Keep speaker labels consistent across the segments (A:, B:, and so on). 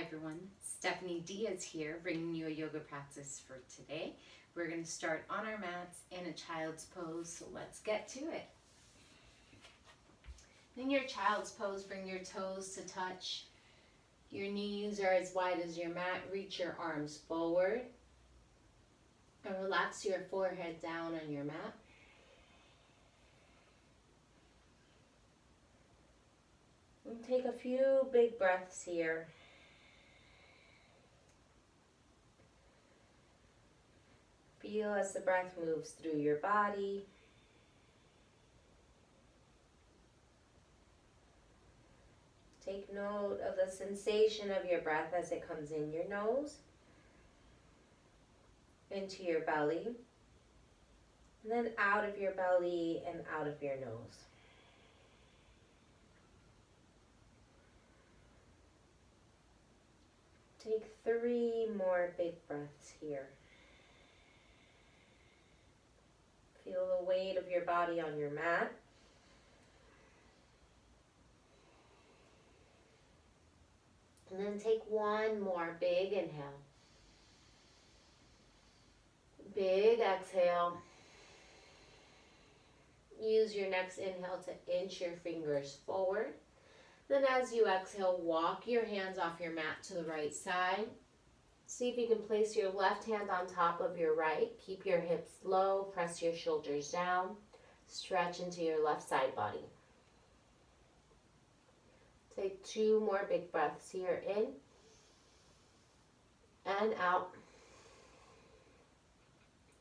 A: everyone, Stephanie Diaz here, bringing you a yoga practice for today. We're going to start on our mats in a child's pose, so let's get to it. In your child's pose, bring your toes to touch. Your knees are as wide as your mat. Reach your arms forward and relax your forehead down on your mat. And take a few big breaths here. Feel as the breath moves through your body. Take note of the sensation of your breath as it comes in your nose, into your belly, and then out of your belly and out of your nose. Take 3 more big breaths here. Feel the weight of your body on your mat. And then take 1 more big inhale. Big exhale. Use your next inhale to inch your fingers forward. Then as you exhale, walk your hands off your mat to the right side. See if you can place your left hand on top of your right. Keep your hips low, press your shoulders down. Stretch into your left side body. Take 2 more big breaths here, in and out.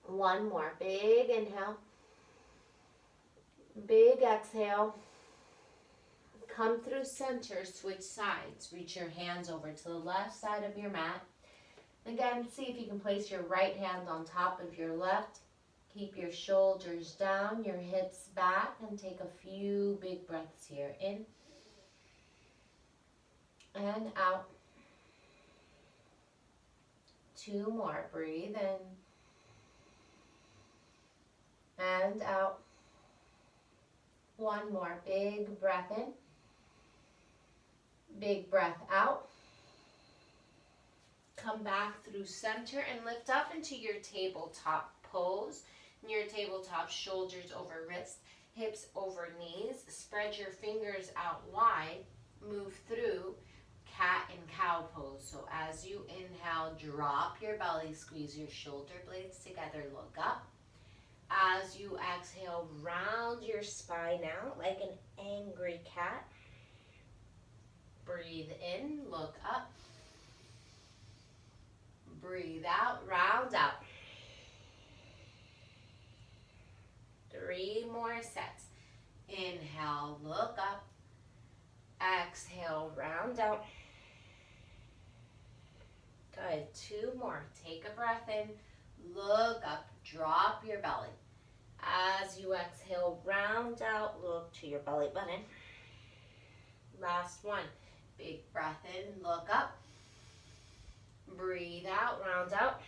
A: 1 more big inhale. Big exhale. Come through center, switch sides. Reach your hands over to the left side of your mat. Again, see if you can place your right hand on top of your left. Keep your shoulders down, your hips back, and take a few big breaths here. In and out. 2 more. Breathe in and out. 1 more. Big breath in. Big breath out. Come back through center and lift up into your tabletop pose. In your tabletop, shoulders over wrists, hips over knees. Spread your fingers out wide. Move through cat and cow pose. So as you inhale, drop your belly, squeeze your shoulder blades together, look up. As you exhale, round your spine out like an angry cat. Breathe in, look up. Breathe out, round out. 3 more sets. Inhale, look up. Exhale, round out. Good. 2 more. Take a breath in, look up, drop your belly. As you exhale, round out, look to your belly button. Last one. Big breath in, look up. Breathe out, round out.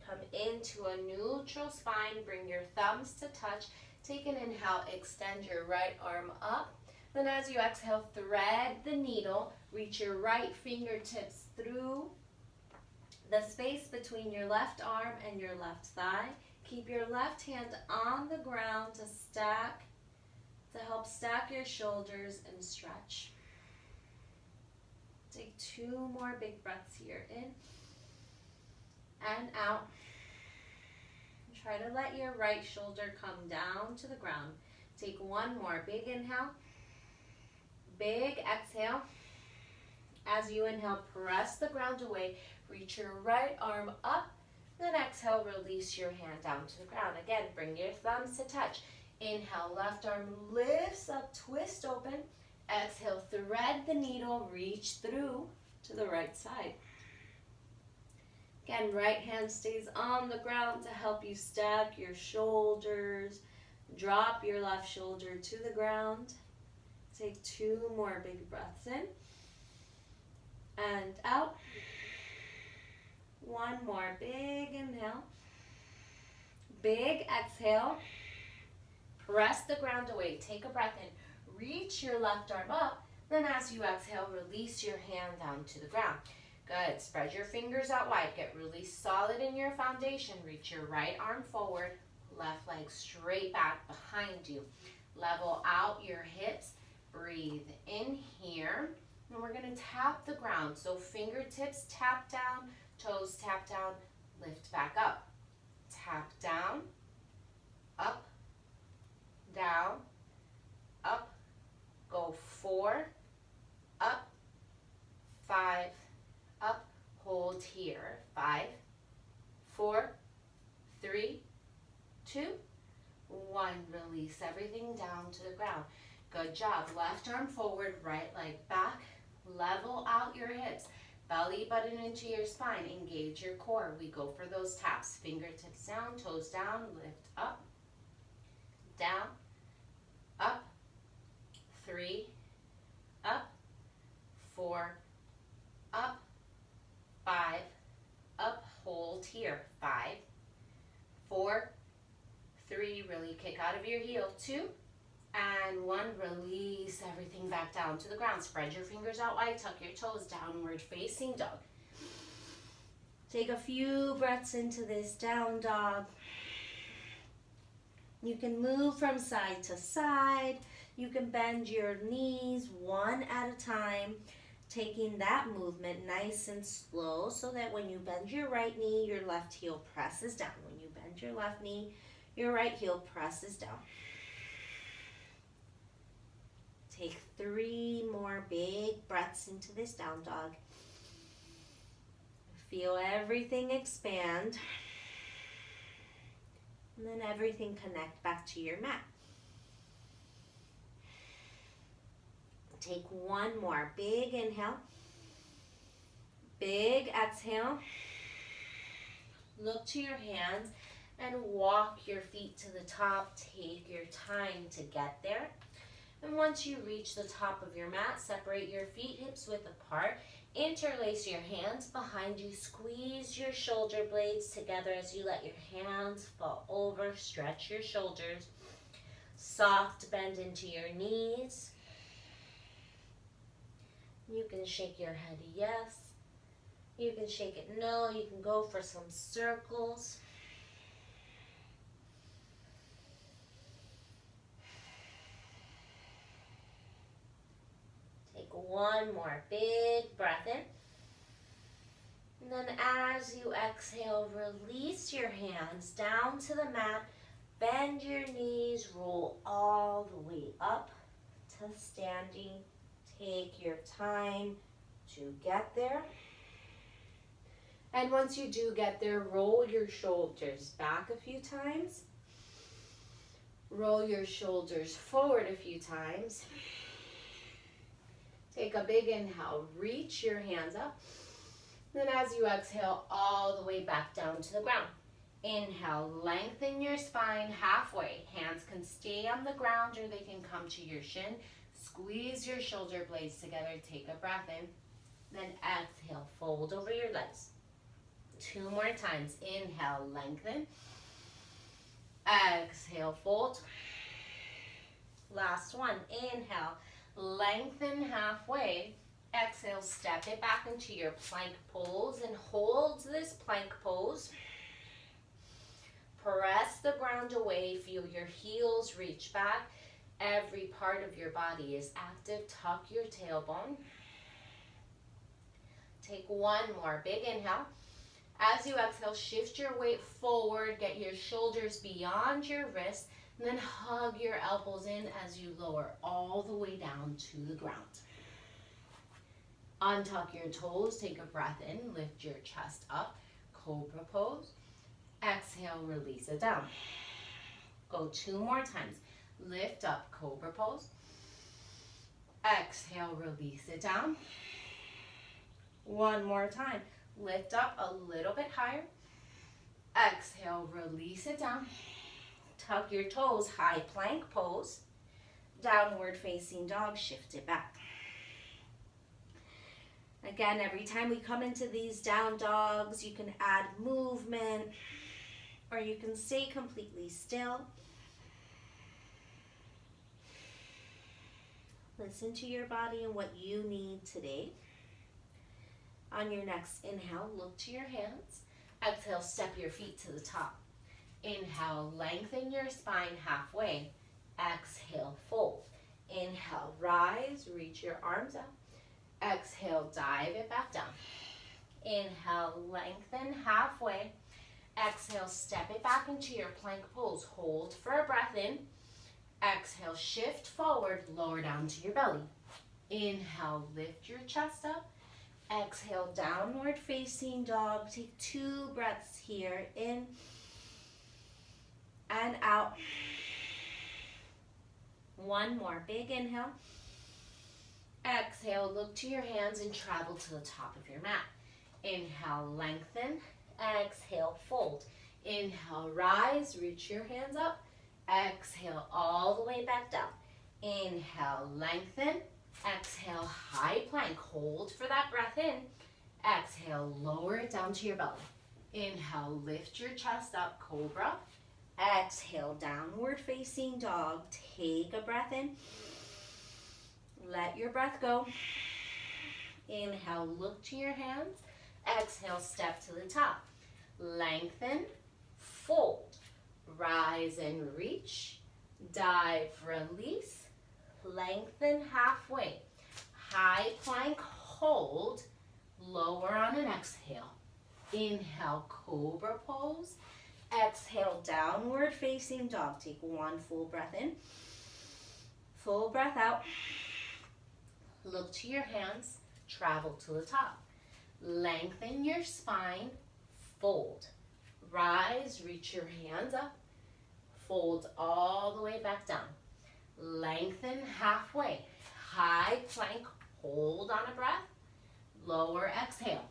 A: Come into a neutral spine. Bring your thumbs to touch. Take an inhale, extend your right arm up. Then as you exhale, thread the needle. Reach your right fingertips through the space between your left arm and your left thigh. Keep your left hand on the ground to help stack your shoulders and stretch. Take 2 more big breaths here, in and out. Try to let your right shoulder come down to the ground. Take 1 more big inhale, big exhale. As you inhale, press the ground away. Reach your right arm up. Then exhale, release your hand down to the ground. Again, bring your thumbs to touch. Inhale, left arm lifts up, twist open. Exhale, thread the needle, reach through to the right side. Again, right hand stays on the ground to help you stack your shoulders. Drop your left shoulder to the ground. Take 2 more big breaths in and out. 1 more big inhale. Big exhale. Press the ground away. Take a breath in. Reach your left arm up. Then as you exhale, release your hand down to the ground. Good. Spread your fingers out wide. Get really solid in your foundation. Reach your right arm forward, left leg straight back behind you. Level out your hips. Breathe in here. And we're going to tap the ground. So fingertips tap down, toes tap down, lift back up. Tap down, up, down, up. Go 4, up, 5, up. Hold here. 5, 4, 3, 2, 1. Release everything down to the ground. Good job. Left arm forward, right leg back. Level out your hips. Belly button into your spine. Engage your core. We go for those taps. Fingertips down, toes down, lift up, down, up, 3, up, 4, up, 5, up. Hold here. 5, 4, 3. Really kick out of your heel. 2, and 1. Release everything back down to the ground. Spread your fingers out wide. Tuck your toes. Downward facing dog. Take a few breaths into this down dog. You can move from side to side. You can bend your knees one at a time, taking that movement nice and slow so that when you bend your right knee, your left heel presses down. When you bend your left knee, your right heel presses down. Take 3 more big breaths into this down dog. Feel everything expand. And then everything connect back to your mat. Take 1 more big inhale. Big exhale. Look to your hands and walk your feet to the top. Take your time to get there. And once you reach the top of your mat, separate your feet hips width apart. Interlace your hands behind you. Squeeze your shoulder blades together as you let your hands fall over. Stretch your shoulders. Soft bend into your knees. You can shake your head yes. You can shake it no. You can go for some circles. Take 1 more big breath in. And then as you exhale, release your hands down to the mat. Bend your knees, roll all the way up to standing. Take your time to get there. And once you do get there, roll your shoulders back a few times. Roll your shoulders forward a few times. Take a big inhale, reach your hands up. Then as you exhale, all the way back down to the ground. Inhale, lengthen your spine halfway. Hands can stay on the ground or they can come to your shin. Squeeze your shoulder blades together. Take a breath in. Then exhale, fold over your legs. 2 more times. Inhale, lengthen. Exhale, fold. Last one. Inhale, lengthen halfway. Exhale, step it back into your plank pose and hold this plank pose. Press the ground away. Feel your heels reach back. Every part of your body is active. Tuck your tailbone. Take 1 more big inhale. As you exhale, shift your weight forward. Get your shoulders beyond your wrists. And then hug your elbows in as you lower all the way down to the ground. Untuck your toes. Take a breath in. Lift your chest up. Cobra pose. Exhale, release it down. Go 2 more times. Lift up, cobra pose. Exhale, release it down. 1 more time. Lift up a little bit higher. Exhale, release it down. Tuck your toes, high plank pose. Downward facing dog, shift it back. Again, every time we come into these down dogs, you can add movement or you can stay completely still. Listen to your body and what you need today. On your next inhale, look to your hands. Exhale, step your feet to the top. Inhale, lengthen your spine halfway. Exhale, fold. Inhale, rise, reach your arms up. Exhale, dive it back down. Inhale, lengthen halfway. Exhale, step it back into your plank pose. Hold for a breath in. Exhale, shift forward, lower down to your belly. Inhale, lift your chest up. Exhale, downward facing dog. Take 2 breaths here, in and out. One more, big inhale. Exhale, look to your hands and travel to the top of your mat. Inhale, lengthen. Exhale, fold. Inhale, rise, reach your hands up. Exhale, all the way back down. Inhale, lengthen. Exhale, high plank. Hold for that breath in. Exhale, lower it down to your belly. Inhale, lift your chest up, cobra. Exhale, downward facing dog. Take a breath in. Let your breath go. Inhale, look to your hands. Exhale, step to the top. Lengthen, fold. Rise and reach. Dive, release. Lengthen halfway. High plank, hold. Lower on an exhale. Inhale, cobra pose. Exhale, downward facing dog. Take 1 full breath in. Full breath out. Look to your hands. Travel to the top. Lengthen your spine. Fold. Rise, reach your hands up. Fold all the way back down. Lengthen halfway. High plank, hold on a breath. Lower exhale.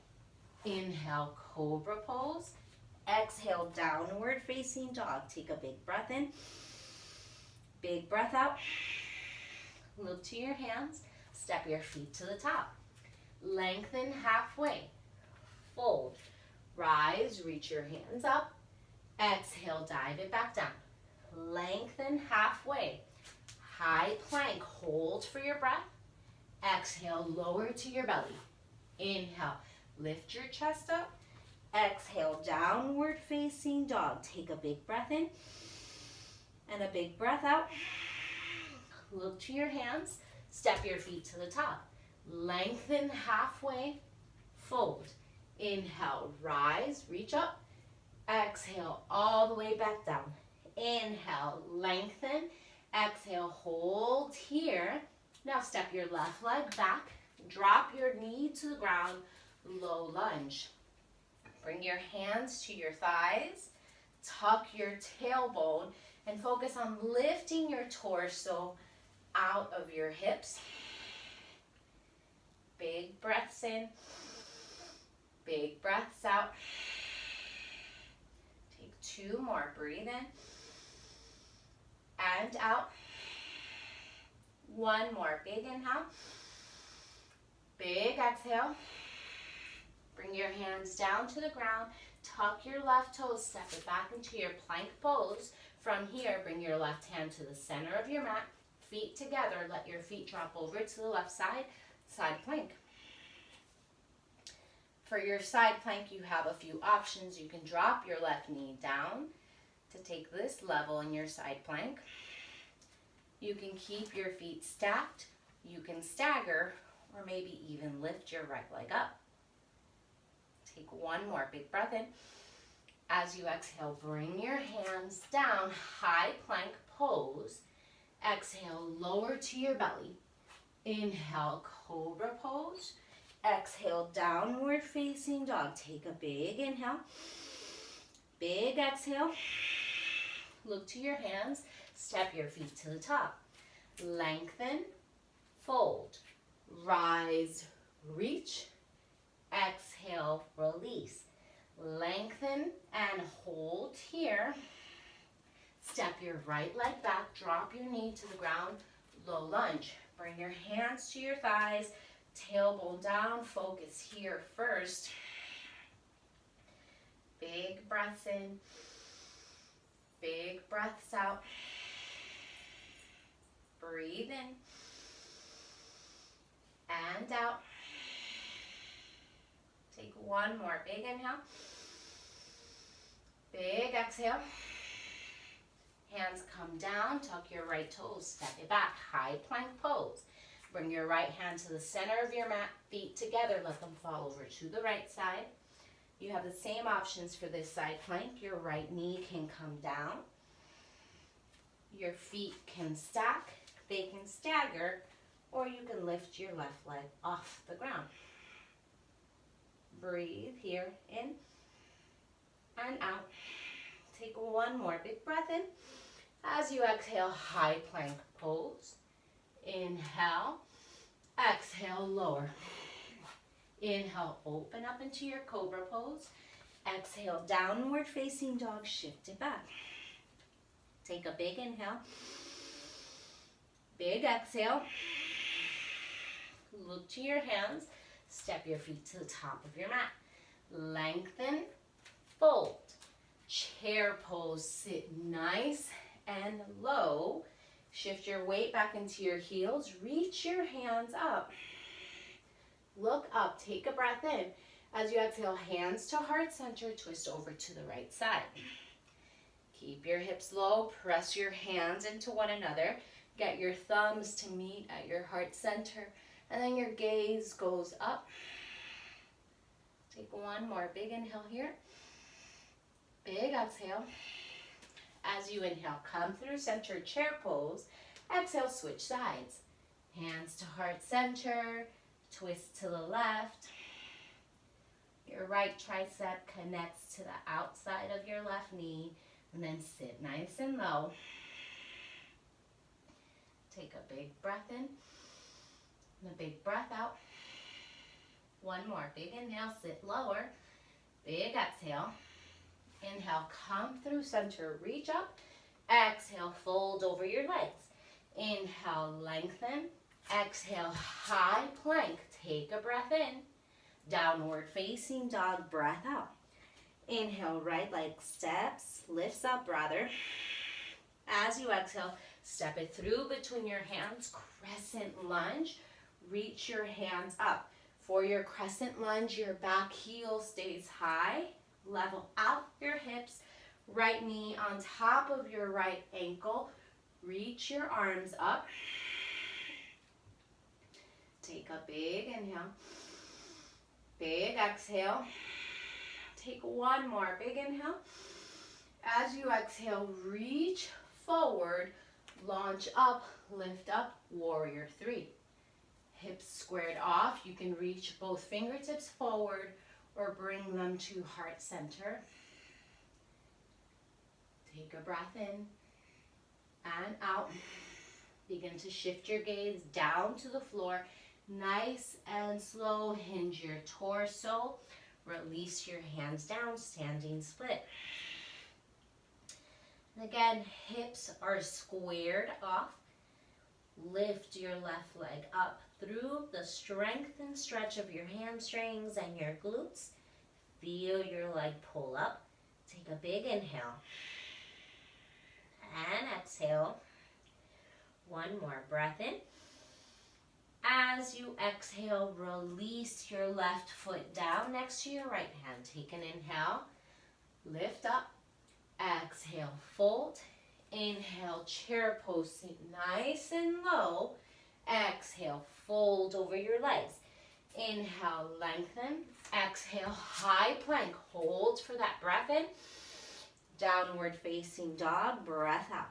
A: Inhale, cobra pose. Exhale, downward facing dog. Take a big breath in. Big breath out. Look to your hands. Step your feet to the top. Lengthen halfway. Fold. Rise, reach your hands up. Exhale, dive it back down. Lengthen halfway. High plank, hold for your breath. Exhale, lower to your belly. Inhale, lift your chest up. Exhale, downward facing dog. Take a big breath in and a big breath out. Look to your hands. Step your feet to the top. Lengthen halfway. Fold. Inhale, rise, reach up. Exhale, all the way back down. Inhale, lengthen. Exhale, hold here. Now step your left leg back. Drop your knee to the ground. Low lunge. Bring your hands to your thighs. Tuck your tailbone and focus on lifting your torso out of your hips. Big breaths in. Big breaths out. Take 2 more. Breathe in and out. 1 more. Big inhale. Big exhale. Bring your hands down to the ground. Tuck your left toes. Step it back into your plank pose. From here, bring your left hand to the center of your mat. Feet together. Let your feet drop over to the left side. Side plank. For your side plank, you have a few options. You can drop your left knee down to take this level in your side plank. You can keep your feet stacked. You can stagger, or maybe even lift your right leg up. Take 1 more big breath in. As you exhale, bring your hands down, high plank pose. Exhale, lower to your belly. Inhale, cobra pose. Exhale, downward facing dog. Take a big inhale. Big exhale. Look to your hands. Step your feet to the top. Lengthen, fold. Rise, reach. Exhale, release. Lengthen and hold here. Step your right leg back. Drop your knee to the ground. Low lunge. Bring your hands to your thighs. Tailbone down. Focus here first. Big breaths in. Big breaths out. Breathe in. and out. Take one more big inhale. Big exhale. Hands come down, tuck your right toes, step it back, high plank pose. Bring your right hand to the center of your mat, feet together, let them fall over to the right side. You have the same options for this side plank. Your right knee can come down. Your feet can stack, they can stagger, or you can lift your left leg off the ground. Breathe here, in and out. Take one more big breath in. As you exhale, high plank pose. Inhale, exhale, lower. Inhale, open up into your cobra pose. Exhale, downward facing dog, shift it back. Take a big inhale. Big exhale. Look to your hands. Step your feet to the top of your mat. Lengthen, fold. Chair pose, sit nice and low. Shift your weight back into your heels. Reach your hands up. Look up, take a breath in. As you exhale, hands to heart center, twist over to the right side. Keep your hips low, press your hands into one another. Get your thumbs to meet at your heart center, and then your gaze goes up. Take one more big inhale here. Big exhale. As you inhale, come through center chair pose. Exhale, switch sides. Hands to heart center, twist to the left. Your right tricep connects to the outside of your left knee, and then sit nice and low. Take a big breath in and a big breath out. One more big inhale, sit lower. Big exhale. Inhale, come through center, reach up. Exhale, fold over your legs. Inhale, lengthen. Exhale, high plank. Take a breath in. Downward facing dog, breath out. Inhale, right leg steps, lifts up rather. As you exhale, step it through between your hands, crescent lunge. Reach your hands up. For your crescent lunge, your back heel stays high. Level out your hips. Right knee on top of your right ankle. Reach your arms up. Take a big inhale. Big exhale. Take one more big inhale. As you exhale, reach forward, launch up, lift up, warrior three. Hips squared off. You can reach both fingertips forward or bring them to heart center. Take a breath in and out. Begin to shift your gaze down to the floor. Nice and slow. Hinge your torso. Release your hands down, standing split. And again, hips are squared off. Lift your left leg up through the strength and stretch of your hamstrings and your glutes. Feel your leg pull up. Take a big inhale. And exhale. One more breath in. As you exhale, release your left foot down next to your right hand. Take an inhale. Lift up. Exhale, fold. Inhale, chair pose, sit nice and low. Exhale, fold over your legs. Inhale, lengthen. Exhale, high plank. Hold for that breath in. Downward facing dog, breath out.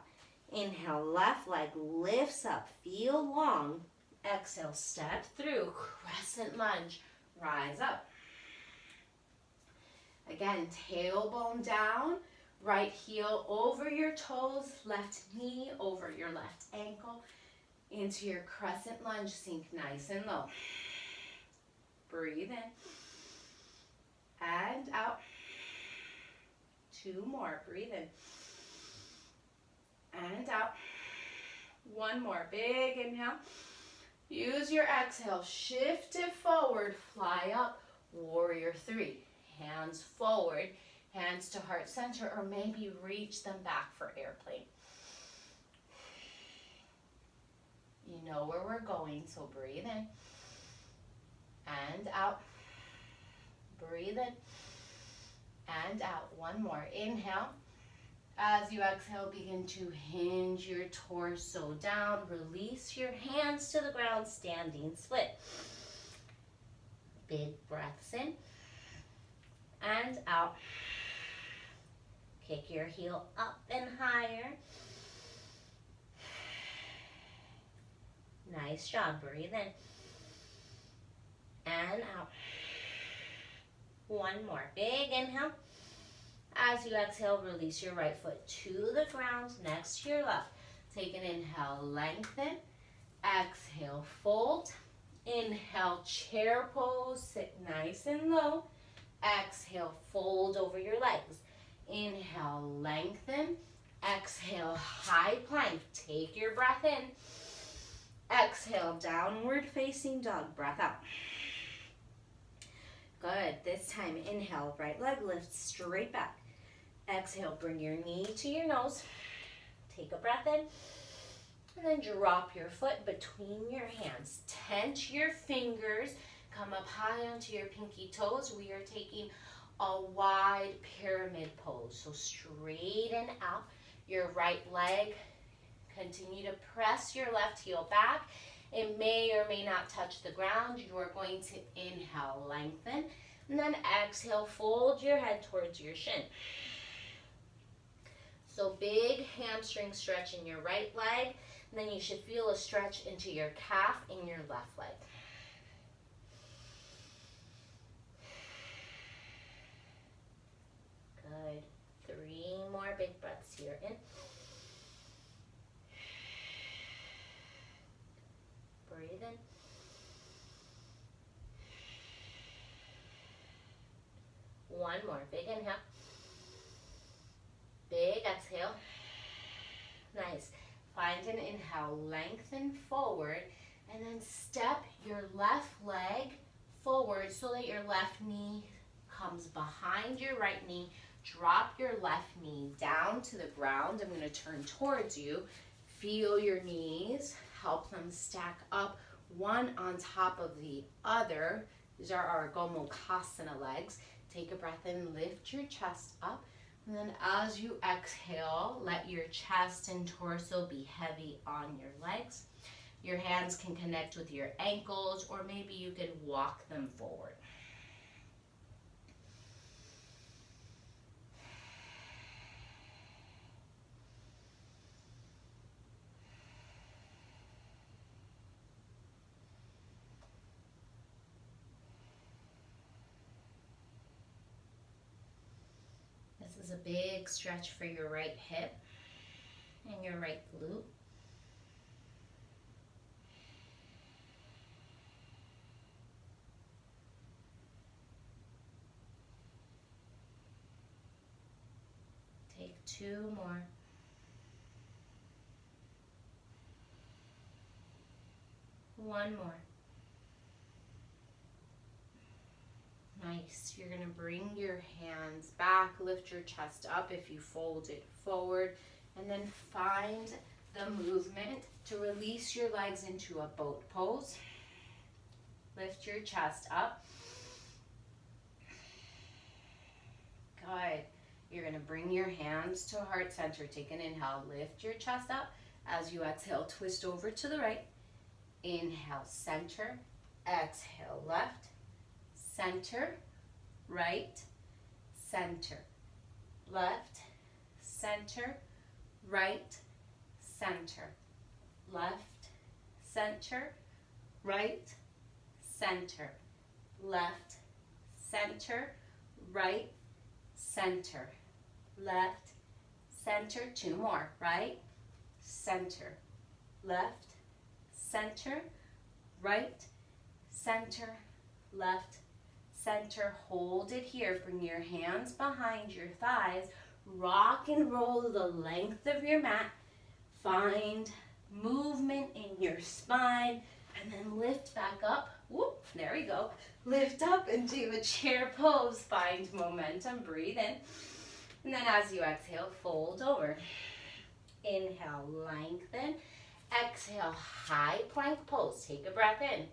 A: Inhale, left leg lifts up, feel long. Exhale, step through, crescent lunge, rise up. Again, tailbone down. Right heel over your toes, left knee over your left ankle, into your crescent lunge, sink nice and low. Breathe in and out. Two more, breathe in and out. One more, big inhale. Use your exhale, shift it forward, fly up, warrior three. Hands forward. Hands to heart center, or maybe reach them back for airplane. You know where we're going, so breathe in and out. Breathe in and out. One more. Inhale. As you exhale, begin to hinge your torso down. Release your hands to the ground, standing split. Big breaths in and out. Kick your heel up and higher. Nice job. Breathe in and out. One more. Big inhale. As you exhale, release your right foot to the ground next to your left. Take an inhale, lengthen. Exhale, fold. Inhale, chair pose. Sit nice and low. Exhale, fold over your legs. Inhale, lengthen. Exhale, high plank. Take your breath in. Exhale, downward facing dog. Breath out. Good. This time, inhale, right leg lifts straight back. Exhale, bring your knee to your nose. Take a breath in. And then drop your foot between your hands. Tense your fingers. Come up high onto your pinky toes. We are taking a wide pyramid pose. So straighten out your right leg. Continue to press your left heel back. It may or may not touch the ground. You are going to inhale, lengthen, and then exhale, fold your head towards your shin. So big hamstring stretch in your right leg, and then you should feel a stretch into your calf in your left leg. Good. 3 more big breaths here. In. Breathe in. One more. Big inhale. Big exhale. Nice. Find an inhale. Lengthen forward. And then step your left leg forward so that your left knee comes behind your right knee. Drop your left knee down to the ground. I'm going to turn towards you. Feel your knees. Help them stack up one on top of the other. These are our Gomukhasana legs. Take a breath in, lift your chest up. And then as you exhale, let your chest and torso be heavy on your legs. Your hands can connect with your ankles, or maybe you can walk them forward. This is a big stretch for your right hip and your right glute. Take 2 more. One more. Nice. You're going to bring your hands back, lift your chest up if you fold it forward, and then find the movement to release your legs into a boat pose. Lift your chest up. Good. You're going to bring your hands to heart center. Take an inhale. Lift your chest up. As you exhale, twist over to the right. Inhale, center. Exhale, left. Center, right, center, left, center, right, center, left, center, right, center, left, center, right, center, left, center. 2 more. Right, center, left, center, right, center, left, center. Hold it here. Bring your hands behind your thighs. Rock and roll the length of your mat. Find movement in your spine. And then lift back up. Whoop, there we go. Lift up into a chair pose. Find momentum. Breathe in. And then as you exhale, fold over. Inhale, lengthen. Exhale, high plank pose. Take a breath in.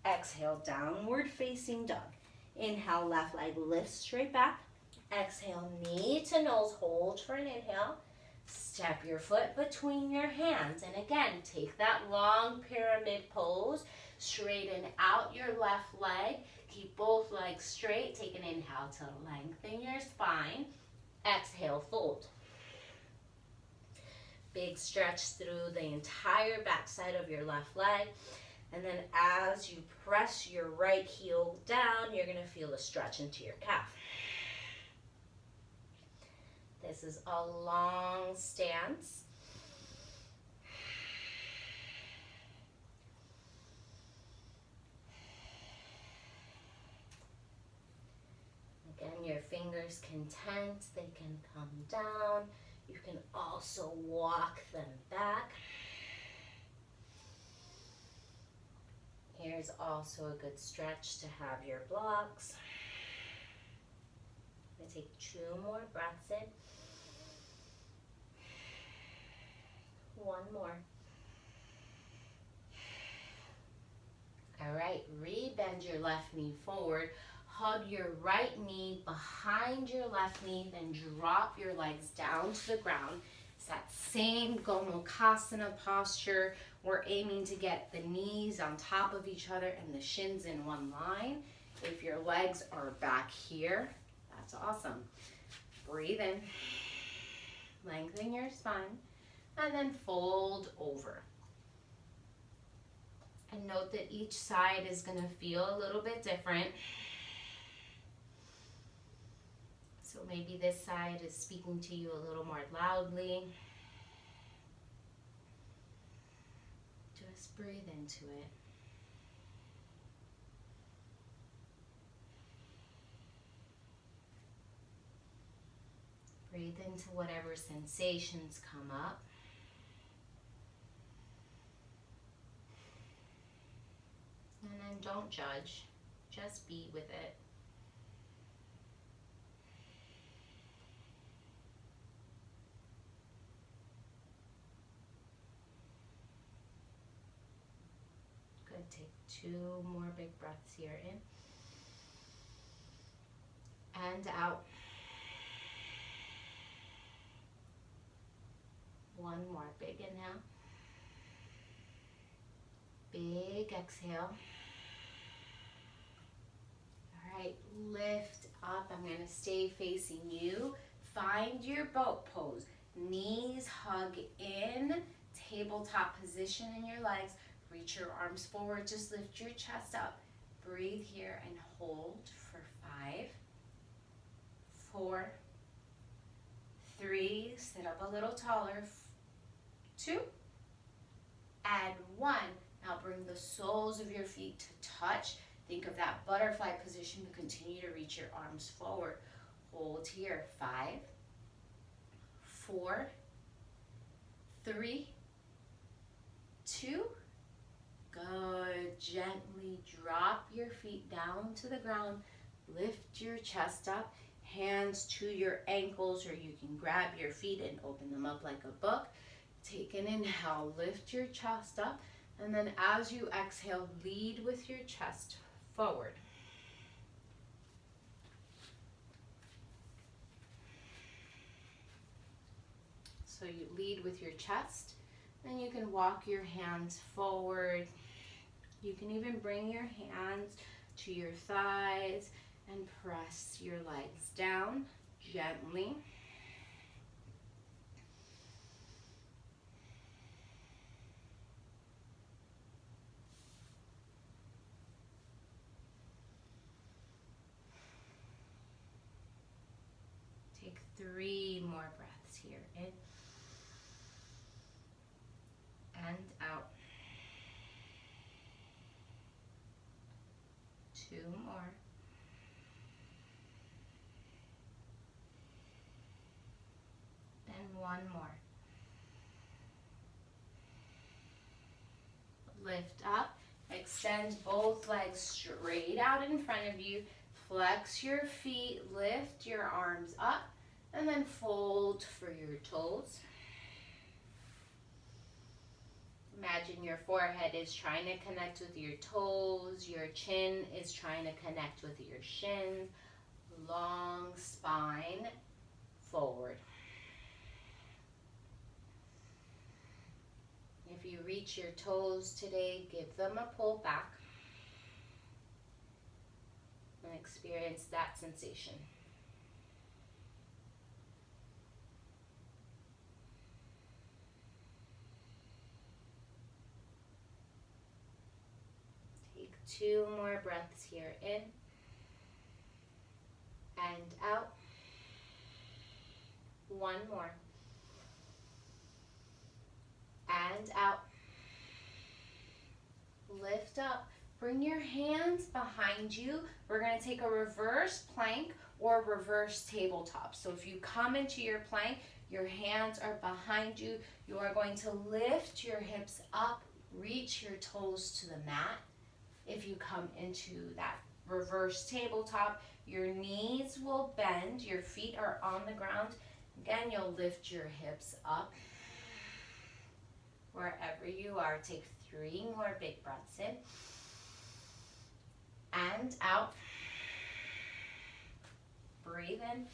A: Exhale, downward facing dog. Inhale, left leg lifts straight back. Exhale, knee to nose, hold for an inhale. Step your foot between your hands. And again, take that long pyramid pose. Straighten out your left leg. Keep both legs straight. Take an inhale to lengthen your spine. Exhale, fold. Big stretch through the entire backside of your left leg. And then as you press your right heel down, you're going to feel a stretch into your calf. This is a long stance. Again, your fingers can tense, they can come down. You can also walk them back. Here's also a good stretch to have your blocks. I'm going to take 2 more breaths in. 1 more. All right, re-bend your left knee forward. Hug your right knee behind your left knee, then drop your legs down to the ground. It's that same Gomukhasana posture. We're aiming to get the knees on top of each other and the shins in one line. If your legs are back here, that's awesome. Breathe in, lengthen your spine, and then fold over. And note that each side is going to feel a little bit different. So maybe this side is speaking to you a little more loudly. Just breathe into it. Breathe into whatever sensations come up. And then don't judge, just be with it. Good, take 2 more big breaths here in. And out. 1 more big inhale. Big exhale. All right, lift up. I'm going to stay facing you. Find your boat pose. Knees hug in, tabletop position in your legs. Reach your arms forward. Just lift your chest up. Breathe here and hold for 5, 4, 3. Sit up a little taller. 2. Add 1. Now bring the soles of your feet to touch. Think of that butterfly position, but continue to reach your arms forward. Hold here. 5, 4, 3, 2. Good. Gently drop your feet down to the ground. Lift your chest up. Hands to your ankles, or you can grab your feet and open them up like a book. Take an inhale. Lift your chest up. And then as you exhale, lead with your chest forward. So you lead with your chest, then you can walk your hands forward. You can even bring your hands to your thighs and press your legs down gently. Take 3 more breaths here. In and out. 2 more. And 1 more. Lift up. Extend both legs straight out in front of you. Flex your feet. Lift your arms up. And then fold for your toes. Imagine your forehead is trying to connect with your toes, your chin is trying to connect with your shins. Long spine forward. If you reach your toes today, give them a pull back and experience that sensation. Take 2 more breaths here, in and out. 1 more. And out. Lift up. Bring your hands behind you. We're going to take a reverse plank or reverse tabletop. So if you come into your plank, your hands are behind you. You are going to lift your hips up, reach your toes to the mat. If you come into that reverse tabletop, your knees will bend, your feet are on the ground. Again, you'll lift your hips up. Wherever you are, take 3 more big breaths in and out. Breathe in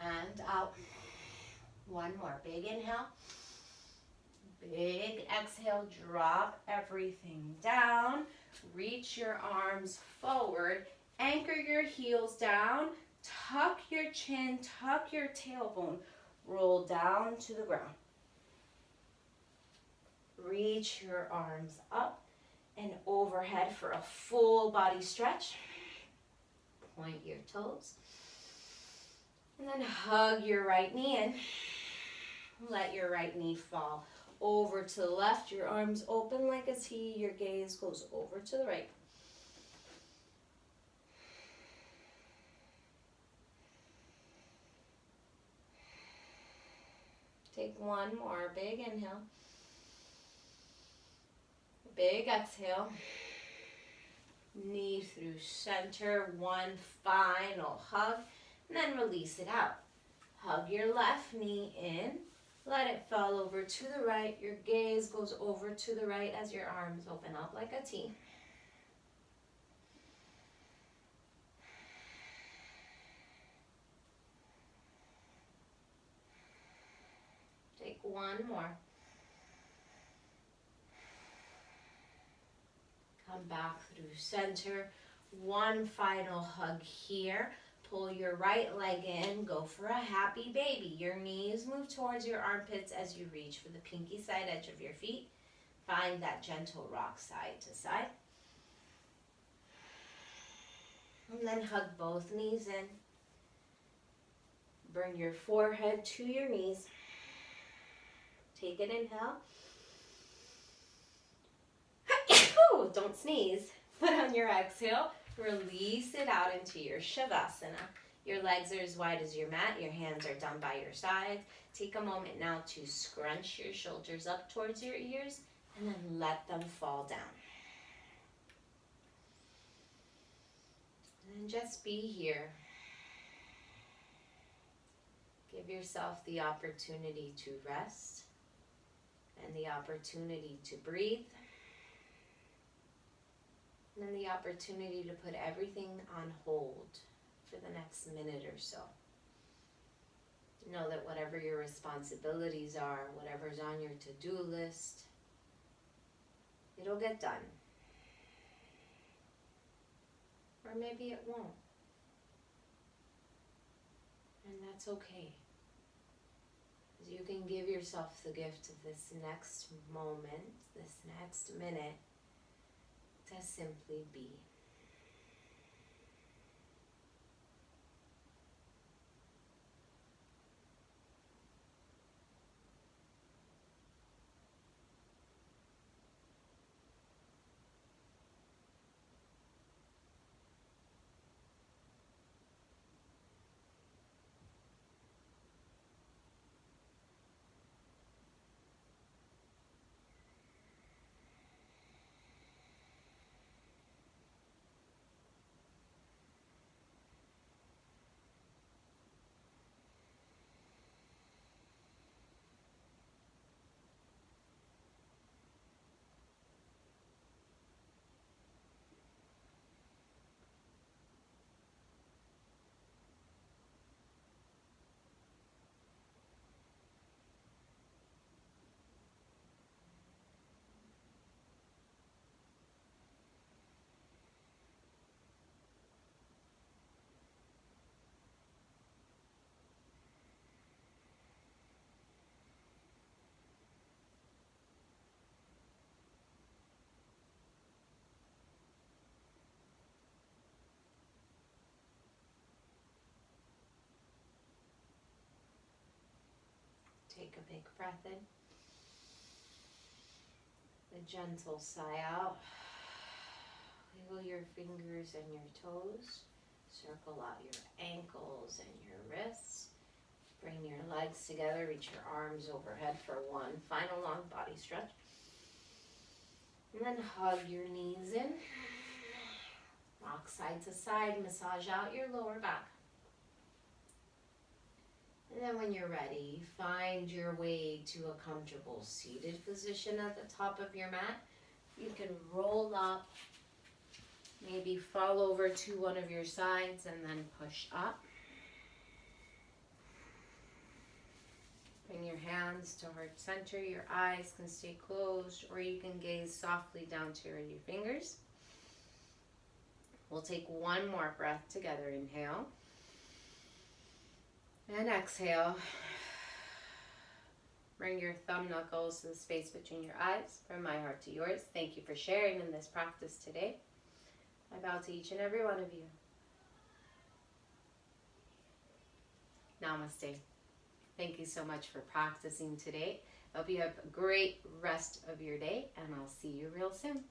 A: and out. 1 more. Big inhale. Big exhale. Drop everything down. Reach your arms forward. Anchor your heels down. Tuck your chin. Tuck your tailbone. Roll down to the ground. Reach your arms up and overhead for a full body stretch. Point your toes. And then hug your right knee in. Let your right knee fall over to the left. Your arms open like a T. Your gaze goes over to the right. Take 1 more. Big inhale. Big exhale. Knee through center. 1 final hug. And then release it out. Hug your left knee in. Let it fall over to the right. Your gaze goes over to the right as your arms open up like a T. Take 1 more. Come back through center. 1 final hug here. Pull your right leg in. Go for a happy baby. Your knees move towards your armpits as you reach for the pinky side edge of your feet. Find that gentle rock side to side. And then hug both knees in. Bring your forehead to your knees. Take an inhale. Don't sneeze. But on your exhale, release it out into your Shavasana. Your legs are as wide as your mat. Your hands are down by your sides. Take a moment now to scrunch your shoulders up towards your ears and then let them fall down. And just be here. Give yourself the opportunity to rest and the opportunity to breathe. And then the opportunity to put everything on hold for the next minute or so. Know that whatever your responsibilities are, whatever's on your to-do list, it'll get done. Or maybe it won't. And that's okay. Because you can give yourself the gift of this next moment, this next minute, to simply be. Take a big breath in. A gentle sigh out. Wiggle your fingers and your toes. Circle out your ankles and your wrists. Bring your legs together. Reach your arms overhead for one final long body stretch. And then hug your knees in. Rock side to side. Massage out your lower back. And then when you're ready, find your way to a comfortable seated position at the top of your mat. You can roll up, maybe fall over to one of your sides and then push up. Bring your hands to heart center. Your eyes can stay closed or you can gaze softly down to your fingers. We'll take one more breath together. Inhale. And exhale. Bring your thumb knuckles to the space between your eyes. From my heart to yours, thank you for sharing in this practice today. I bow to each and every one of you. Namaste. Thank you so much for practicing today. I hope you have a great rest of your day, and I'll see you real soon.